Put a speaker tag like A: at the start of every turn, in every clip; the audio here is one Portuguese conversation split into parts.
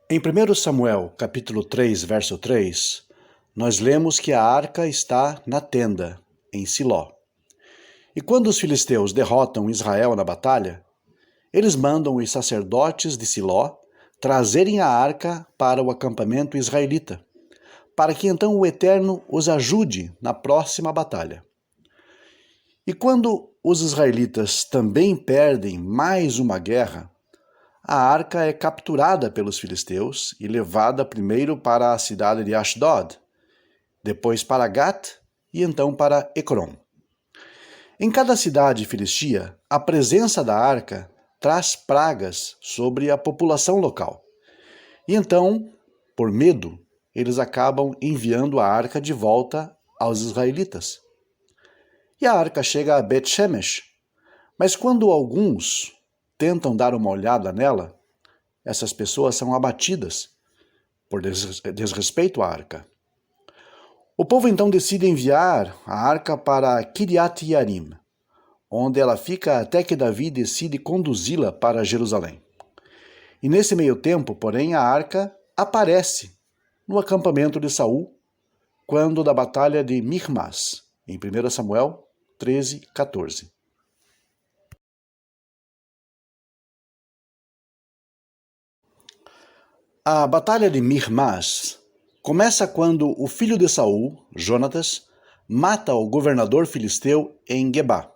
A: Em 1 Samuel, capítulo 3, verso 3, nós lemos que a arca está na tenda, em Siló. E quando os filisteus derrotam Israel na batalha, eles mandam os sacerdotes de Siló trazerem a arca para o acampamento israelita, para que então o Eterno os ajude na próxima batalha. E quando os israelitas também perdem mais uma guerra, a arca é capturada pelos filisteus e levada primeiro para a cidade de Ashdod, depois para Gat e então para Ecrom. Em cada cidade filistia, a presença da arca traz pragas sobre a população local. E então, por medo, eles acabam enviando a arca de volta aos israelitas. E a arca chega a Bet-Shemesh, mas quando alguns tentam dar uma olhada nela, essas pessoas são abatidas por desrespeito à arca. O povo então decide enviar a arca para Kiriat Yearim, onde ela fica até que Davi decide conduzi-la para Jerusalém. E nesse meio tempo, porém, a arca aparece no acampamento de Saul, quando da batalha de Michmas, em 1 Samuel 13, 14. A batalha de Michmas começa quando o filho de Saul, Jonatas, mata o governador filisteu em Gebá.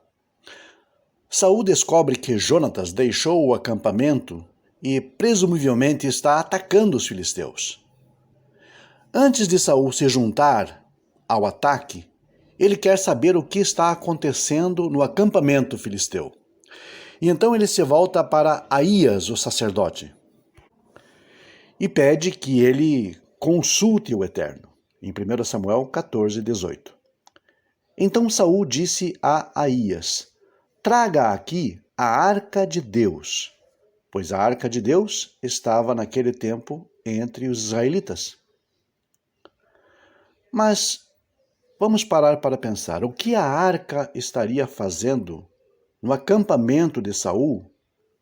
A: Saul descobre que Jonatas deixou o acampamento e presumivelmente está atacando os filisteus. Antes de Saul se juntar ao ataque, ele quer saber o que está acontecendo no acampamento filisteu. E então ele se volta para Aías, o sacerdote, e pede que ele consulte o Eterno, em 1 Samuel 14, 18. Então Saul disse a Aías: traga aqui a arca de Deus, pois a arca de Deus estava naquele tempo entre os israelitas. Mas vamos parar para pensar, o que a arca estaria fazendo no acampamento de Saul,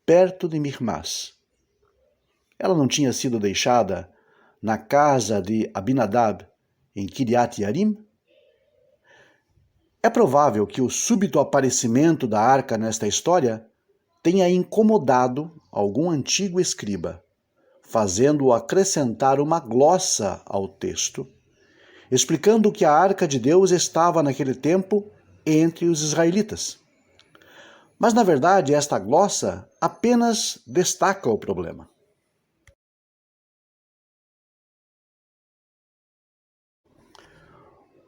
A: perto de Michmas? Ela não tinha sido deixada na casa de Abinadab, em Kiriat Yearim? É provável que o súbito aparecimento da arca nesta história tenha incomodado algum antigo escriba, fazendo-o acrescentar uma glossa ao texto, explicando que a arca de Deus estava naquele tempo entre os israelitas. Mas, na verdade, esta glossa apenas destaca o problema.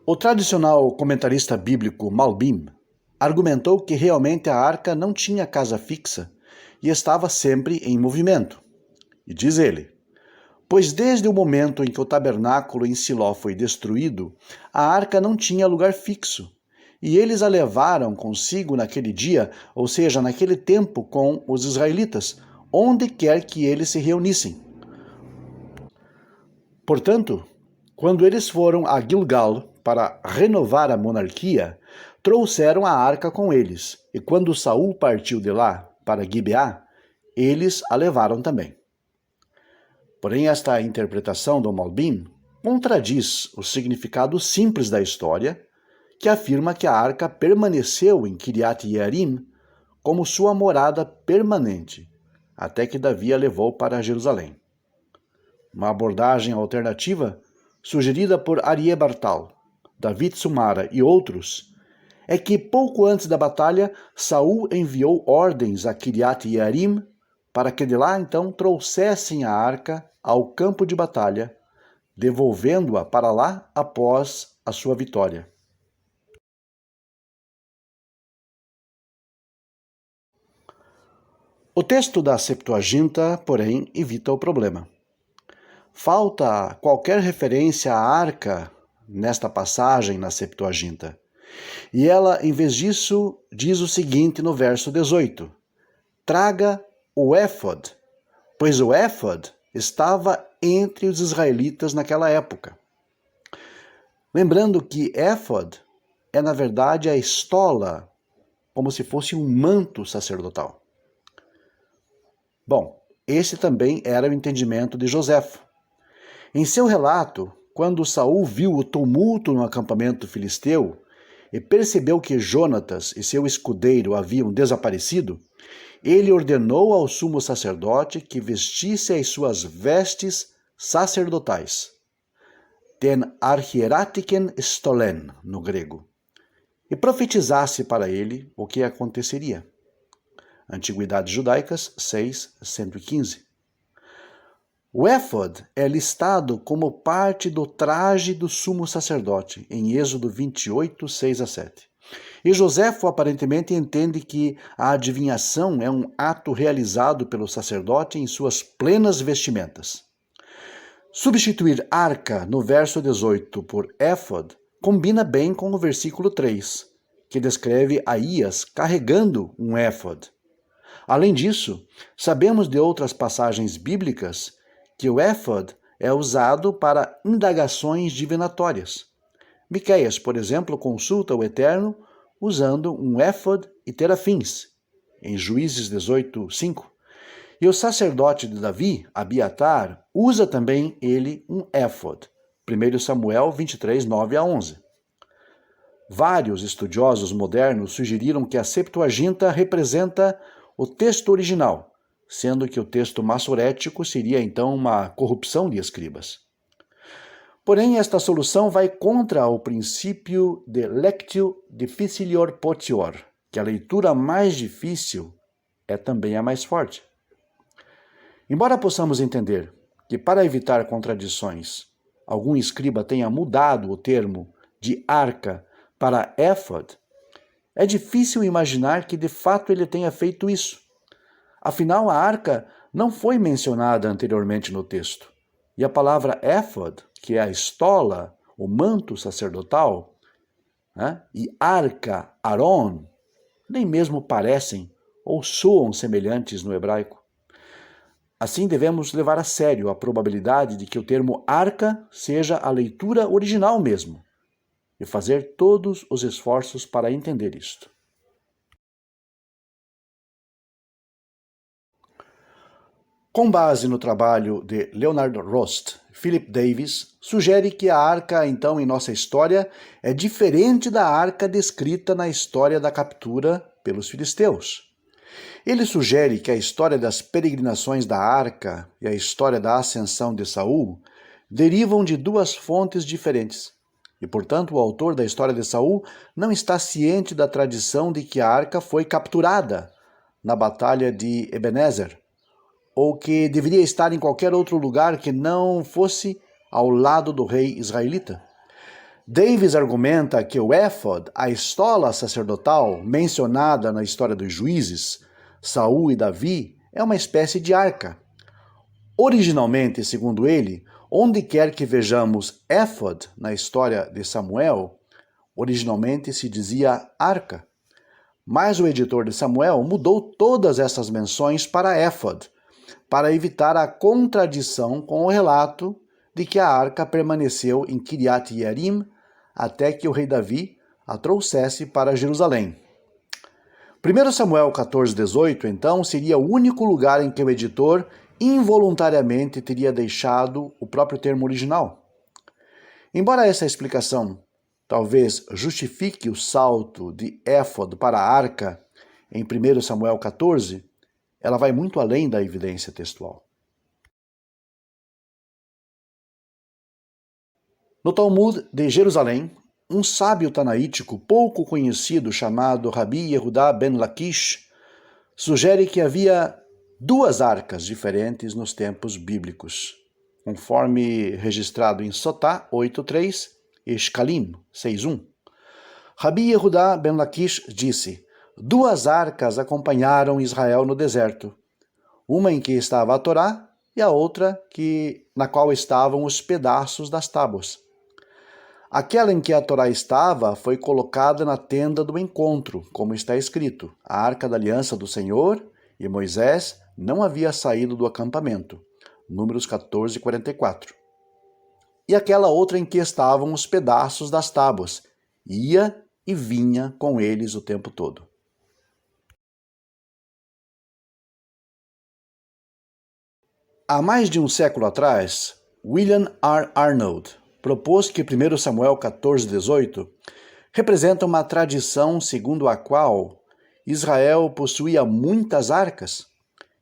A: O tradicional comentarista bíblico Malbim argumentou que realmente a arca não tinha casa fixa e estava sempre em movimento. E diz ele: pois desde o momento em que o tabernáculo em Siló foi destruído, a arca não tinha lugar fixo, e eles a levaram consigo naquele dia, ou seja, naquele tempo com os israelitas, onde quer que eles se reunissem. Portanto, quando eles foram a Gilgal para renovar a monarquia, trouxeram a arca com eles, e quando Saul partiu de lá para Gibeá, eles a levaram também. Porém, esta interpretação do Malbim contradiz o significado simples da história, que afirma que a arca permaneceu em Kiriat Yearim como sua morada permanente, até que Davi a levou para Jerusalém. Uma abordagem alternativa, sugerida por Aryeh Bartal, David Sumara e outros, é que pouco antes da batalha, Saul enviou ordens a Kiriat Yearim para que de lá então trouxessem a arca ao campo de batalha, devolvendo-a para lá após a sua vitória. O texto da Septuaginta, porém, evita o problema. Falta qualquer referência à arca nesta passagem na Septuaginta. E ela, em vez disso, diz o seguinte no verso 18: traga o éfod, pois o éfod estava entre os israelitas naquela época. Lembrando que éfod é, na verdade, a estola, como se fosse um manto sacerdotal. Bom, esse também era o entendimento de Joséfo. Em seu relato, quando Saul viu o tumulto no acampamento filisteu e percebeu que Jonatas e seu escudeiro haviam desaparecido, ele ordenou ao sumo sacerdote que vestisse as suas vestes sacerdotais, ten archieratiken stolen, no grego, e profetizasse para ele o que aconteceria. Antiguidades Judaicas 6:115. O éfode é listado como parte do traje do sumo sacerdote, em Êxodo 28, 6-7. E Joséfo aparentemente entende que a adivinhação é um ato realizado pelo sacerdote em suas plenas vestimentas. Substituir arca no verso 18 por éfode combina bem com o versículo 3, que descreve Aías carregando um éfode. Além disso, sabemos de outras passagens bíblicas que o éfode é usado para indagações divinatórias. Miqueias, por exemplo, consulta o Eterno usando um éfode e terafins, em Juízes 18:5. E o sacerdote de Davi, Abiatar, usa também ele um éfode, 1 Samuel 23, 9-11. Vários estudiosos modernos sugeriram que a Septuaginta representa o texto original, sendo que o texto massorético seria então uma corrupção de escribas. Porém, esta solução vai contra o princípio de lectio difficilior potior, que a leitura mais difícil é também a mais forte. Embora possamos entender que, para evitar contradições, algum escriba tenha mudado o termo de arca para éfode, é difícil imaginar que de fato ele tenha feito isso. Afinal, a arca não foi mencionada anteriormente no texto. E a palavra éfode, que é a estola, o manto sacerdotal, e arca, Aron, nem mesmo parecem ou soam semelhantes no hebraico. Assim, devemos levar a sério a probabilidade de que o termo arca seja a leitura original mesmo, e fazer todos os esforços para entender isto. Com base no trabalho de Leonard Rost, Philip Davis sugere que a arca, então, em nossa história, é diferente da arca descrita na história da captura pelos filisteus. Ele sugere que a história das peregrinações da arca e a história da ascensão de Saul derivam de duas fontes diferentes. E, portanto, o autor da história de Saul não está ciente da tradição de que a arca foi capturada na batalha de Ebenezer, ou que deveria estar em qualquer outro lugar que não fosse ao lado do rei israelita. Davis argumenta que o éfode, a estola sacerdotal mencionada na história dos juízes, Saul e Davi, é uma espécie de arca. Originalmente, segundo ele, onde quer que vejamos éfode na história de Samuel, originalmente se dizia arca. Mas o editor de Samuel mudou todas essas menções para éfode, para evitar a contradição com o relato de que a arca permaneceu em Kiriat Jearim até que o rei Davi a trouxesse para Jerusalém. 1 Samuel 14:18, então, seria o único lugar em que o editor involuntariamente teria deixado o próprio termo original. Embora essa explicação talvez justifique o salto de éfode para a arca em 1 Samuel 14, ela vai muito além da evidência textual. No Talmud de Jerusalém, um sábio tanaítico pouco conhecido chamado Rabi Yehudá ben Laquish sugere que havia duas arcas diferentes nos tempos bíblicos, conforme registrado em Sotá 8.3 e Shkalim 6.1. Rabi Yehudá ben Laquish disse: duas arcas acompanharam Israel no deserto, uma em que estava a Torá e a outra na qual estavam os pedaços das tábuas. Aquela em que a Torá estava foi colocada na tenda do encontro, como está escrito: a arca da aliança do Senhor, e Moisés não havia saído do acampamento. Números 14:44. E aquela outra em que estavam os pedaços das tábuas, ia e vinha com eles o tempo todo. Há mais de um século atrás, William R. Arnold propôs que 1 Samuel 14:18 representa uma tradição segundo a qual Israel possuía muitas arcas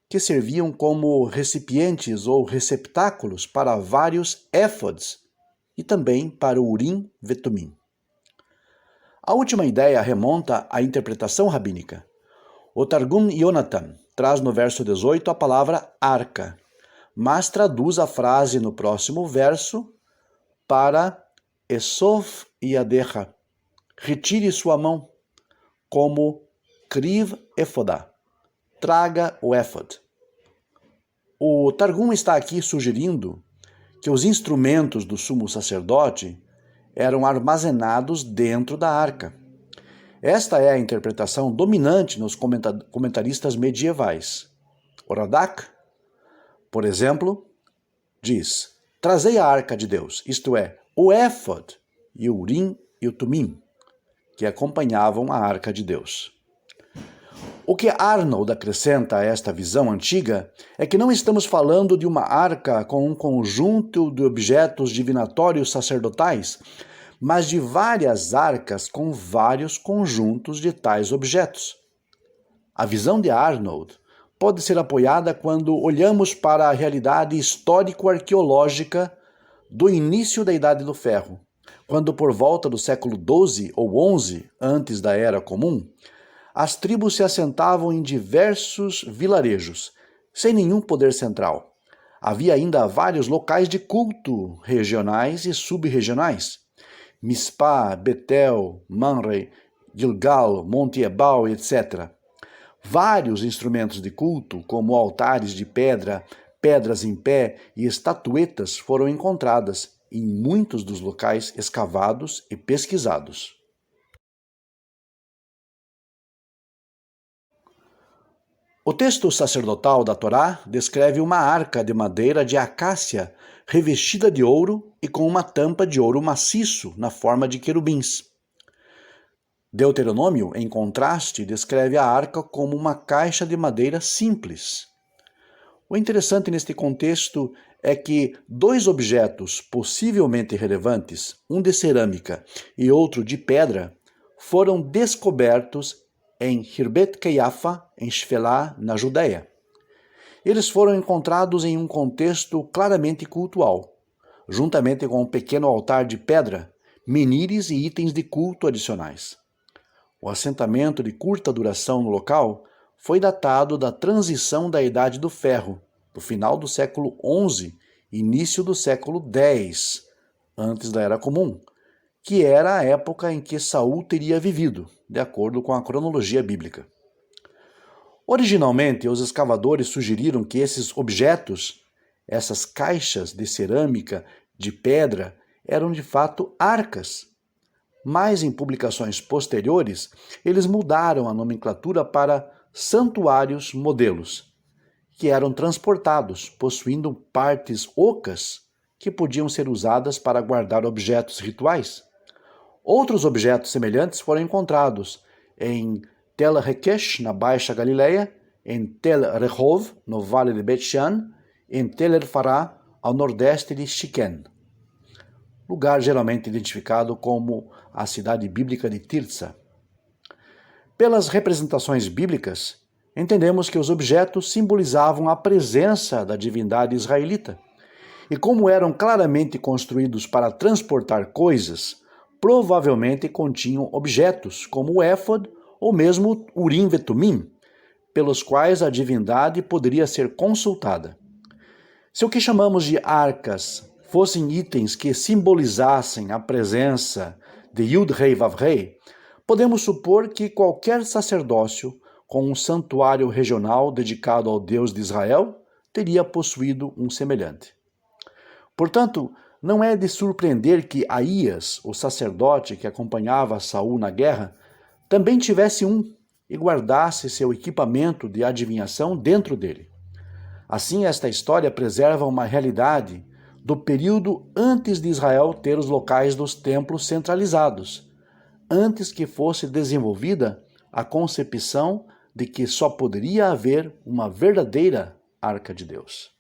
A: que serviam como recipientes ou receptáculos para vários éfodes e também para o Urim Vetumim. A última ideia remonta à interpretação rabínica. O Targum Yonatan traz no verso 18 a palavra arca, mas traduz a frase no próximo verso para Esof Yadecha, retire sua mão, como Kriv Efodá, traga o éfod. O Targum está aqui sugerindo que os instrumentos do sumo sacerdote eram armazenados dentro da arca. Esta é a interpretação dominante nos comentaristas medievais. O Radak, por exemplo, diz: trazei a arca de Deus, isto é, o éfod e o Urim e o Tumim, que acompanhavam a arca de Deus. O que Arnold acrescenta a esta visão antiga é que não estamos falando de uma arca com um conjunto de objetos divinatórios sacerdotais, mas de várias arcas com vários conjuntos de tais objetos. A visão de Arnold pode ser apoiada quando olhamos para a realidade histórico-arqueológica do início da Idade do Ferro, quando por volta do século XII ou XI, antes da Era Comum, as tribos se assentavam em diversos vilarejos, sem nenhum poder central. Havia ainda vários locais de culto regionais e sub-regionais. Mispá, Betel, Manre, Gilgal, Monte Ebal, etc. Vários instrumentos de culto, como altares de pedra, pedras em pé e estatuetas foram encontradas em muitos dos locais escavados e pesquisados. O texto sacerdotal da Torá descreve uma arca de madeira de acácia revestida de ouro e com uma tampa de ouro maciço na forma de querubins. Deuteronômio, em contraste, descreve a arca como uma caixa de madeira simples. O interessante neste contexto é que dois objetos possivelmente relevantes, um de cerâmica e outro de pedra, foram descobertos em Hirbet Keiafa, em Shfelá, na Judéia. Eles foram encontrados em um contexto claramente cultual, juntamente com um pequeno altar de pedra, menires e itens de culto adicionais. O assentamento de curta duração no local foi datado da transição da Idade do Ferro, do final do século XI, início do século X, antes da Era Comum, que era a época em que Saul teria vivido, de acordo com a cronologia bíblica. Originalmente, os escavadores sugeriram que esses objetos, essas caixas de cerâmica, de pedra, eram de fato arcas. Mas em publicações posteriores, eles mudaram a nomenclatura para santuários modelos, que eram transportados, possuindo partes ocas que podiam ser usadas para guardar objetos rituais. Outros objetos semelhantes foram encontrados em Tel Hekesh, na Baixa Galileia, em Tel Rehov, no Vale de Bet-Shan, em Tel El-Fará, ao nordeste de Shiken, lugar geralmente identificado como a cidade bíblica de Tirsa. Pelas representações bíblicas, entendemos que os objetos simbolizavam a presença da divindade israelita, e como eram claramente construídos para transportar coisas, provavelmente continham objetos como o éfod ou mesmo Urim Vetumim, pelos quais a divindade poderia ser consultada. Se o que chamamos de arcas fossem itens que simbolizassem a presença de Yud-Rei Vav-Rei, podemos supor que qualquer sacerdócio com um santuário regional dedicado ao Deus de Israel teria possuído um semelhante. Portanto, não é de surpreender que Aías, o sacerdote que acompanhava Saul na guerra, também tivesse um e guardasse seu equipamento de adivinhação dentro dele. Assim, esta história preserva uma realidade do período antes de Israel ter os locais dos templos centralizados, antes que fosse desenvolvida a concepção de que só poderia haver uma verdadeira Arca de Deus.